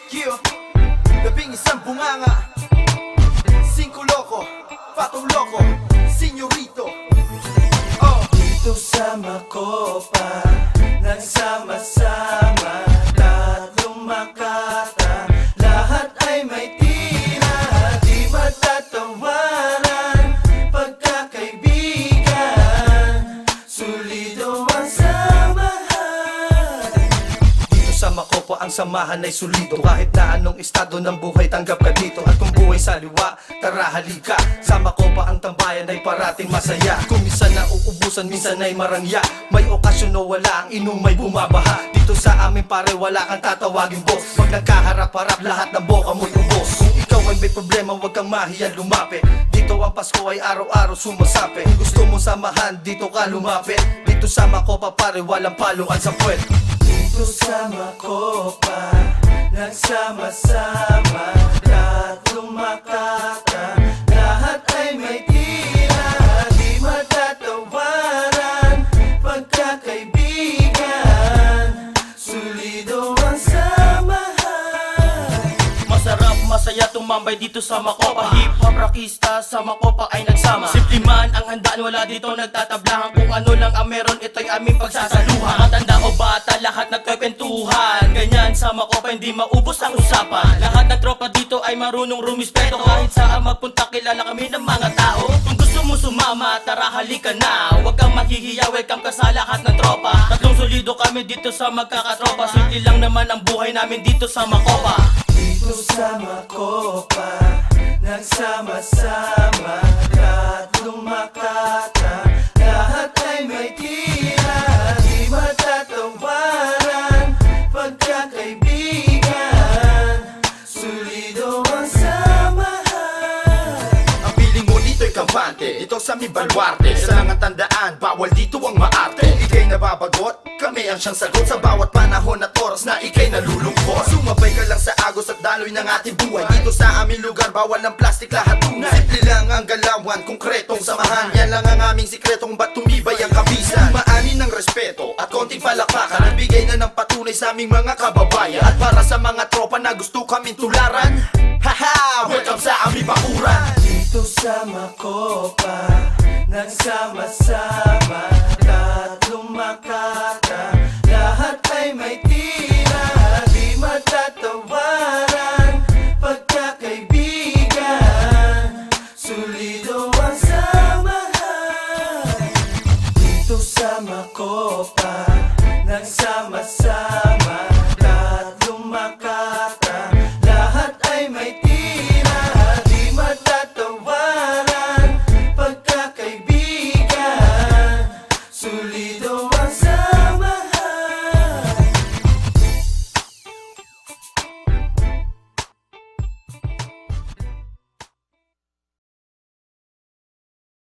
Q, labing isang bunganga, 5 loko, patong loko, senyorito. Dito sa Macopa, nagsama-sama, tatlong makata, lahat ay may tira, di matatawaran, pagkakaibigan, solido ang samahan. Dito sa Macopa, ang samahan ay solido, kahit na anong estado ng buhay, tanggap ka dito. At kung buhay sa liwa, tara halika. Sa Macopa ang tambayan ay parating masaya. Kung minsan na uubusan, minsan ay marangya, may okasyon o wala ang inom may bumabaha. Dito sa amin pare wala kang tatawagin boss, pag nagkaharap-harap lahat ng boka mo'y ubos. Kung ikaw ay may problema huwag kang mahiyan lumapit, dito ang Pasko ay araw-araw sumasapi. Kung gusto mong samahan dito ka lumapit, dito sa Macopa pare walang paluan sa puwet. Dito sa Macopa, nagsama-sama, tatlong makata, lahat ay may tira, di matatawaran, pagkakaibigan, solido ang samahan. Masarap, masaya tumambay dito sa Macopa. Hip-hop rockista sa Macopa ay nagsama. Simple man ang handaan, wala dito nagtatablahan. Kung ano lang ang meron, ito'y aming pagsasaluhan. Matanda o bata, lahat nagkakwentuhan. Ganyan sa Macopa, hindi maubos ang usapan. Lahat ng tropa dito ay marunong rumispeto. Kahit saan magpunta, kilala kami ng mga tao. Kung gusto mo sumama, tara halika na. Huwag kang mahihiya, welcome ka sa lahat ng tropa. Tatlong solido kami dito sa magkakatropa. Simple lang naman ang buhay namin dito sa Macopa. Dito sa Macopa, nagsama-sama, tatlong makata, lahat ay may tira, di matatawaran, pagkakaibigan, solido ang samahan. Ang piling mo dito'y kampante, dito sa aming baluarte. Isa lang ang tandaan, bawal dito ang maarte. Kung ika'y nababagot, kami ang siyang sagot sa bawat panahon at oras na ika'y nalulungkot. Sumabay ka lang sa agos at daloy ng ating buhay. Dito sa aming lugar, bawal ng plastic, lahat tunay. Simple lang ang galawan, konkretong samahan. Yan lang ang aming sikretong ba't tumibay ang kabisan. Maani ng respeto at konting palakpakan, nagbigay na ng patunay sa aming mga kababayan. At para sa mga tropa na gusto kaming tularan, haha, welcome sa aming bakuran. Dito sa Macopa, nagsama-sama, tatlong makata, lahat ay may